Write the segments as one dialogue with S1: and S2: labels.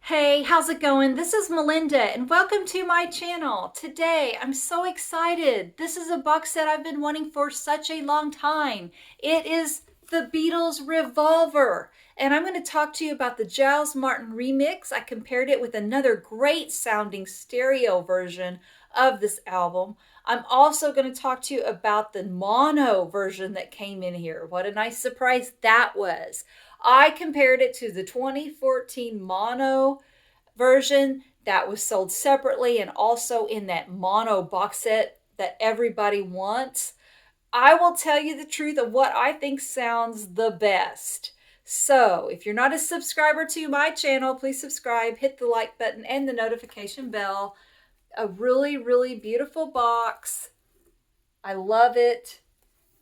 S1: Hey, how's it going? This is Melinda and welcome to my channel. Today, I'm so excited. This is a box set I've been wanting for such a long time. It is the Beatles Revolver. And I'm going to talk to you about the Giles Martin remix. I compared it with another great sounding stereo version of this album. I'm also going to talk to you about the mono version that came in here. What a nice surprise that was. I compared it to the 2014 mono version that was sold separately and also in that mono box set that everybody wants. I will tell you the truth of what I think sounds the best. So, if you're not a subscriber to my channel, please subscribe, hit the like button and the notification bell. A really, really beautiful box. I love it.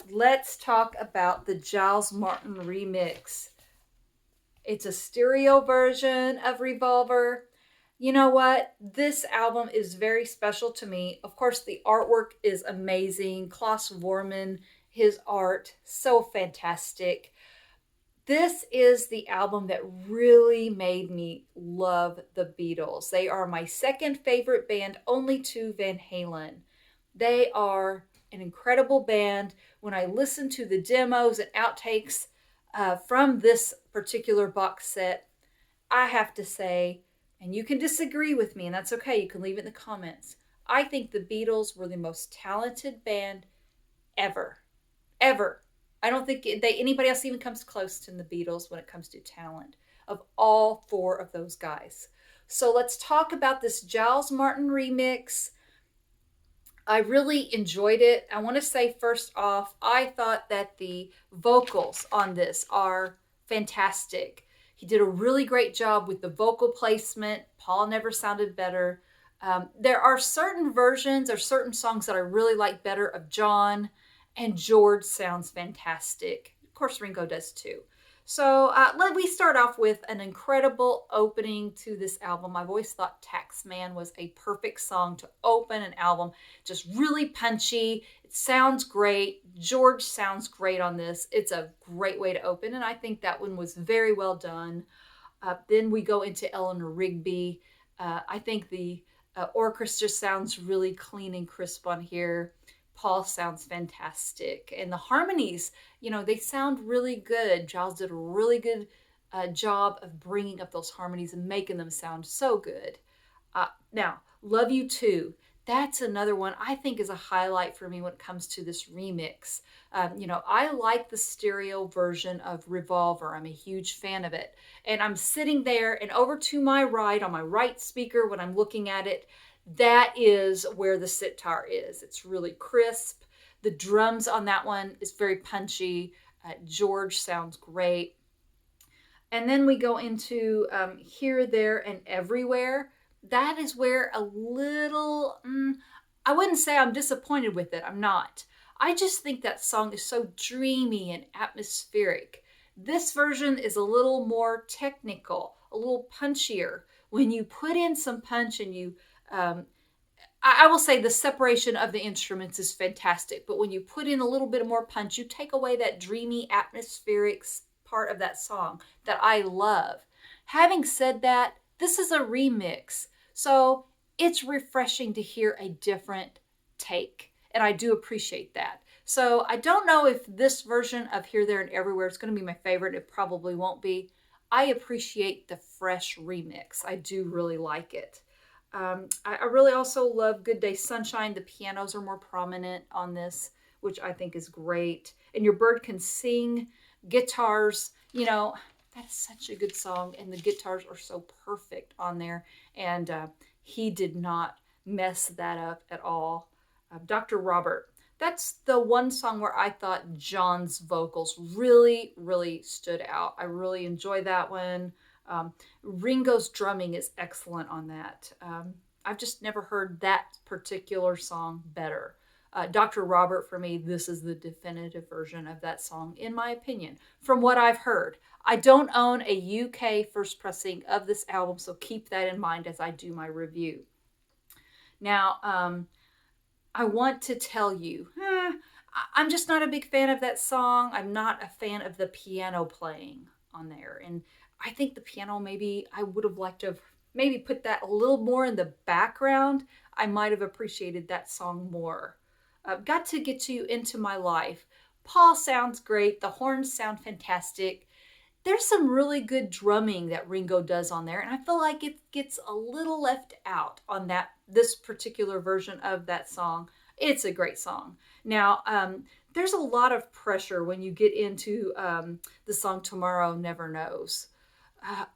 S1: Let's talk about the Giles Martin remix. It's a stereo version of Revolver. You know what? This album is very special to me. Of course, the artwork is amazing. Klaus Vormann, his art, so fantastic. This is the album that really made me love the Beatles. They are my second favorite band, only to Van Halen. They are an incredible band. When I listen to the demos and outtakes from this particular box set, I have to say, and you can disagree with me, and that's okay, you can leave it in the comments. I think the Beatles were the most talented band ever. Ever. I don't think anybody else even comes close to the Beatles when it comes to talent of all four of those guys. So let's talk about this Giles Martin remix. I really enjoyed it. I want to say first off, I thought that the vocals on this are fantastic. He did a really great job with the vocal placement. Paul never sounded better. There are certain versions or certain songs that I really like better of John, and George sounds fantastic. Of course, Ringo does too. So let me start off with an incredible opening to this album. I've always thought Taxman was a perfect song to open an album. Just really punchy. It sounds great. George sounds great on this. It's a great way to open, and I think that one was very well done. Then we go into Eleanor Rigby. I think the orchestra sounds really clean and crisp on here. Paul sounds fantastic. And the harmonies, they sound really good. Giles did a really good job of bringing up those harmonies and making them sound so good. Now, Love You Too. That's another one I think is a highlight for me when it comes to this remix. I like the stereo version of Revolver. I'm a huge fan of it. And I'm sitting there, and over to my right, on my right speaker, when I'm looking at it, that is where the sitar is. It's really crisp. The drums on that one is very punchy. George sounds great. And then we go into Here, There, and Everywhere. That is where a little, I wouldn't say I'm disappointed with it. I'm not. I just think that song is so dreamy and atmospheric. This version is a little more technical, a little punchier. When you put in some punch and you I will say the separation of the instruments is fantastic, but when you put in a little bit more punch, you take away that dreamy, atmospheric part of that song that I love. Having said that, this is a remix, so it's refreshing to hear a different take, and I do appreciate that. So I don't know if this version of Here, There, and Everywhere is going to be my favorite. It probably won't be. I appreciate the fresh remix. I do really like it. I really also love Good Day Sunshine. The pianos are more prominent on this, which I think is great. And Your Bird Can Sing, guitars, that is such a good song. And the guitars are so perfect on there. And he did not mess that up at all. Dr. Robert, that's the one song where I thought John's vocals really, really stood out. I really enjoy that one. Ringo's drumming is excellent on that. I've just never heard that particular song better. Dr. Robert, for me, this is the definitive version of that song, in my opinion, from what I've heard. I don't own a UK first pressing of this album, so keep that in mind as I do my review. Now, I want to tell you, I'm just not a big fan of that song. I'm not a fan of the piano playing on there. And I think the piano, maybe I would have liked to have maybe put that a little more in the background. I might have appreciated that song more. Got to Get You Into My Life. Paul sounds great. The horns sound fantastic. There's some really good drumming that Ringo does on there, and I feel like it gets a little left out on this particular version of that song. It's a great song. Now, there's a lot of pressure when you get into the song Tomorrow Never Knows,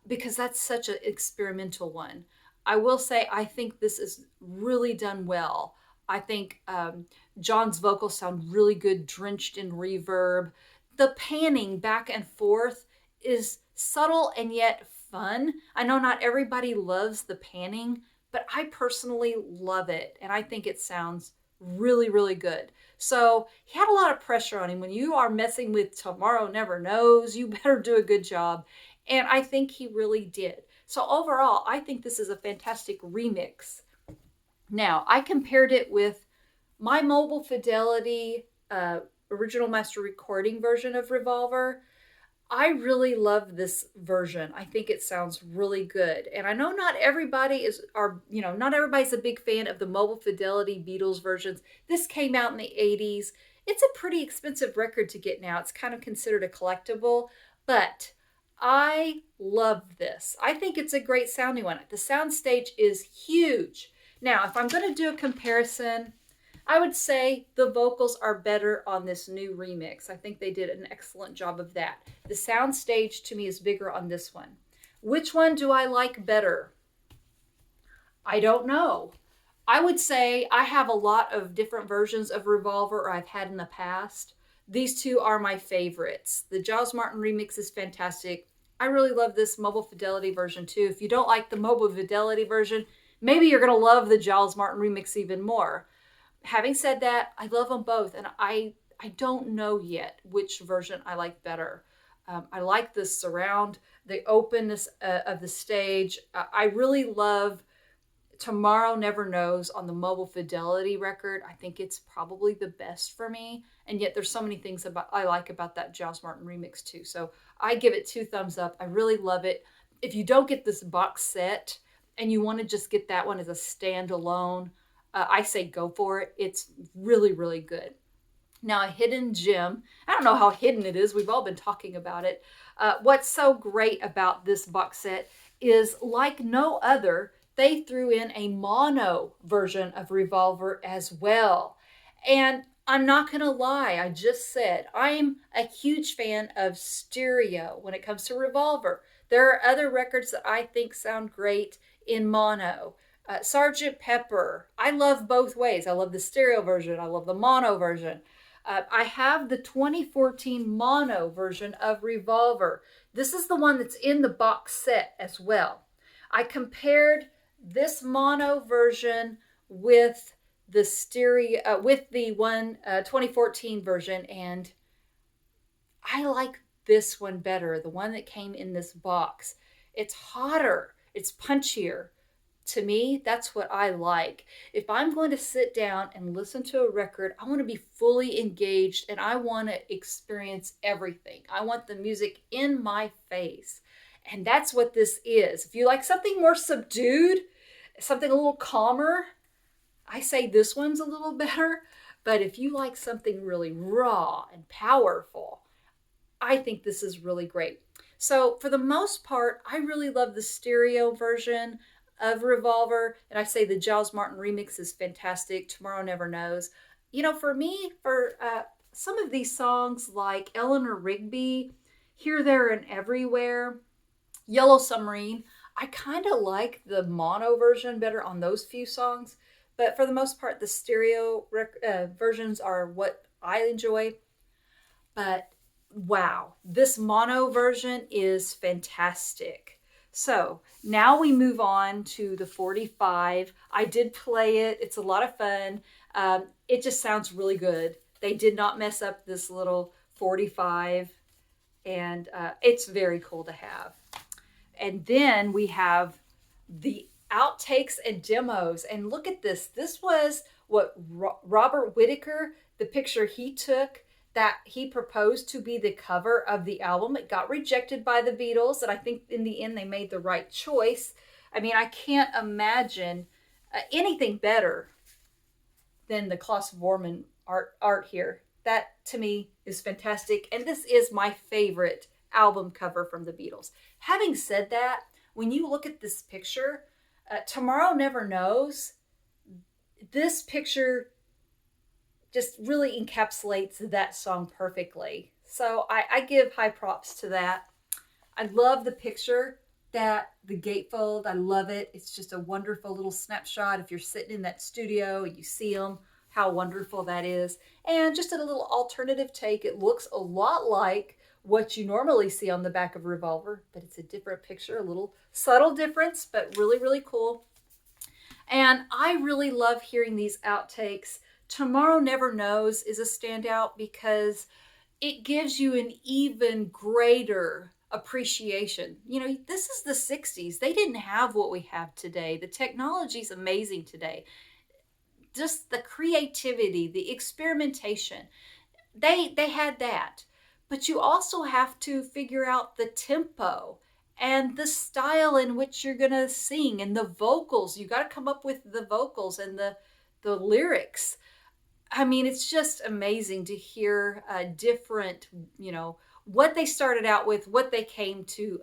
S1: because that's such an experimental one. I will say I think this is really done well. I think John's vocals sound really good, drenched in reverb. The panning back and forth is subtle and yet fun. I know not everybody loves the panning, but I personally love it, and I think it sounds really, really good. So he had a lot of pressure on him. When you are messing with Tomorrow Never Knows, you better do a good job. And I think he really did. So overall, I think this is a fantastic remix. Now, I compared it with my Mobile Fidelity original master recording version of Revolver. I really love this version. I think it sounds really good. And I know not everybody's a big fan of the Mobile Fidelity Beatles versions. This came out in the 80s. It's a pretty expensive record to get now. It's kind of considered a collectible, but I love this. I think it's a great sounding one. The sound stage is huge. Now, if I'm going to do a comparison, I would say the vocals are better on this new remix. I think they did an excellent job of that. The sound stage to me is bigger on this one. Which one do I like better? I don't know. I would say I have a lot of different versions of Revolver I've had in the past. These two are my favorites. The Giles Martin remix is fantastic. I really love this Mobile Fidelity version too. If you don't like the Mobile Fidelity version, maybe you're going to love the Giles Martin remix even more. Having said that, I love them both, and I don't know yet which version I like better. I like the surround, the openness of the stage. I really love Tomorrow Never Knows on the Mobile Fidelity record. I think it's probably the best for me, and yet there's so many things I like about that Giles Martin remix too. So I give it 2 thumbs up. I really love it. If you don't get this box set and you want to just get that one as a standalone, I say go for it. It's really, really good. Now, a hidden gem. I don't know how hidden it is. We've all been talking about it. What's so great about this box set is, like no other, they threw in a mono version of Revolver as well. And I'm not going to lie, I just said I'm a huge fan of stereo when it comes to Revolver. There are other records that I think sound great in mono. Sgt. Pepper, I love both ways. I love the stereo version. I love the mono version. I have the 2014 mono version of Revolver. This is the one that's in the box set as well. I compared this mono version with the stereo, with the 2014 version, and I like this one better, the one that came in this box. It's hotter, it's punchier. To me, that's what I like. If I'm going to sit down and listen to a record, I want to be fully engaged and I want to experience everything. I want the music in my face. And that's what this is. If you like something more subdued, something a little calmer, I say this one's a little better. But if you like something really raw and powerful, I think this is really great. So for the most part, I really love the stereo version of Revolver, and I say the Giles Martin remix is fantastic. Tomorrow Never Knows. You know, for me, for some of these songs like Eleanor Rigby, Here, There, and Everywhere, Yellow Submarine, I kind of like the mono version better on those few songs, but for the most part, the stereo versions are what I enjoy. But wow, this mono version is fantastic. So now we move on to the 45. I did play it. It's a lot of fun. It just sounds really good. They did not mess up this little 45, and it's very cool to have. And then we have the outtakes and demos. And look at this. This was what Robert Whittaker, the picture he took. that he proposed to be the cover of the album. It got rejected by the Beatles, and I think in the end they made the right choice. I mean, I can't imagine anything better than the Klaus Vormann art here. That to me is fantastic, and this is my favorite album cover from the Beatles. Having said that, when you look at this picture, Tomorrow Never Knows, this picture just really encapsulates that song perfectly. So I give high props to that. I love the picture, that the gatefold. I love it. It's just a wonderful little snapshot. If you're sitting in that studio and you see them, how wonderful that is. And just a little alternative take. It looks a lot like what you normally see on the back of Revolver, but it's a different picture, a little subtle difference, but really, really cool. And I really love hearing these outtakes. Tomorrow Never Knows is a standout because it gives you an even greater appreciation. You know, this is the 60s. They didn't have what we have today. The technology's amazing today. Just the creativity, the experimentation. They had that. But you also have to figure out the tempo and the style in which you're going to sing and the vocals. You got to come up with the vocals and the lyrics. I mean, it's just amazing to hear different, you know, what they started out with, what they came to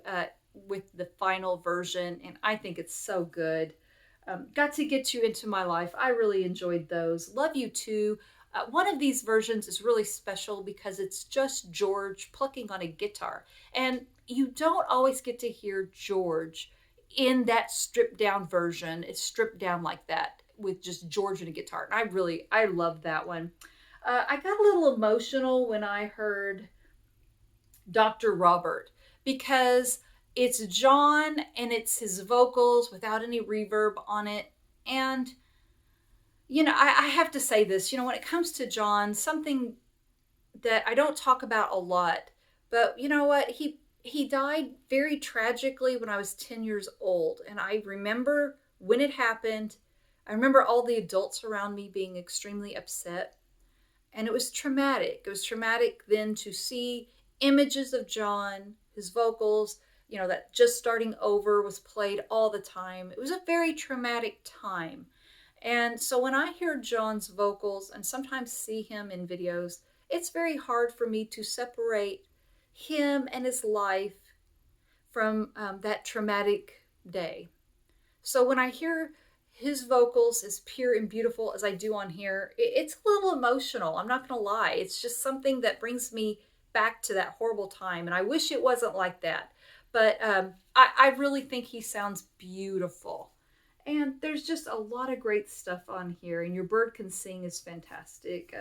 S1: with the final version. And I think it's so good. Got to Get You Into My Life. I really enjoyed those. Love You Too. One of these versions is really special because it's just George plucking on a guitar. And you don't always get to hear George in that stripped down version. It's stripped down like that with just George and a guitar. And I love that one. I got a little emotional when I heard Dr. Robert because it's John and it's his vocals without any reverb on it. And you know, I have to say this, you know, when it comes to John, something that I don't talk about a lot, but you know what? He died very tragically when I was 10 years old. And I remember when it happened, I remember all the adults around me being extremely upset. And it was traumatic. It was traumatic then to see images of John, his vocals, you know, that Just Starting Over was played all the time. It was a very traumatic time. And so when I hear John's vocals and sometimes see him in videos, it's very hard for me to separate him and his life from that traumatic day. So when I hear his vocals as pure and beautiful as I do on here, it's a little emotional. I'm not going to lie. It's just something that brings me back to that horrible time. And I wish it wasn't like that. But I really think he sounds beautiful. And there's just a lot of great stuff on here. And Your Bird Can Sing is fantastic.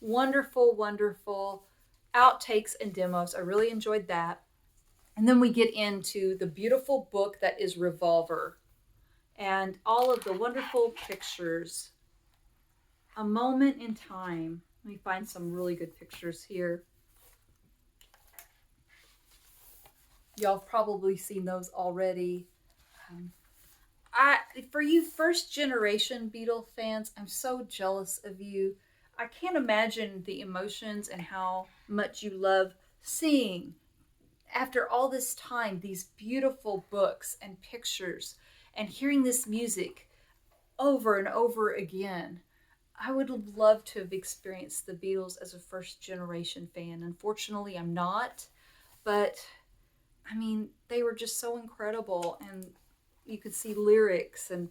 S1: Wonderful, wonderful outtakes and demos. I really enjoyed that. And then we get into the beautiful book that is Revolver. And all of the wonderful pictures. A Moment in Time. Let me find some really good pictures here. Y'all have probably seen those already. For you first generation Beatle fans, I'm so jealous of you. I can't imagine the emotions and how much you love seeing, after all this time, these beautiful books and pictures and hearing this music over and over again. I would have loved to have experienced the Beatles as a first generation fan. Unfortunately, I'm not, but I mean, they were just so incredible, and you could see lyrics and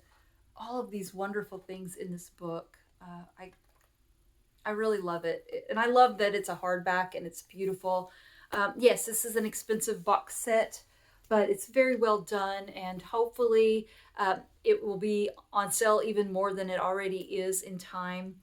S1: all of these wonderful things in this book. I really love it. And I love that it's a hardback and it's beautiful. Yes, this is an expensive box set, but it's very well done. And hopefully it will be on sale even more than it already is in time.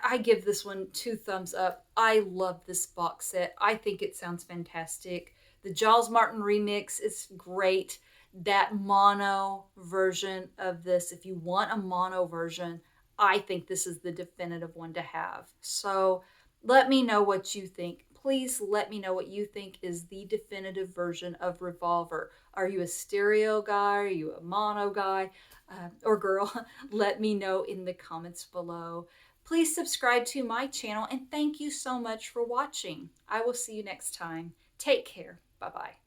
S1: I give this one 2 thumbs up. I love this box set. I think it sounds fantastic. The Giles Martin remix is great. That mono version of this, if you want a mono version, I think this is the definitive one to have. So let me know what you think. Please let me know what you think is the definitive version of Revolver. Are you a stereo guy? Are you a mono guy or girl? Let me know in the comments below. Please subscribe to my channel, and thank you so much for watching. I will see you next time. Take care. Bye-bye.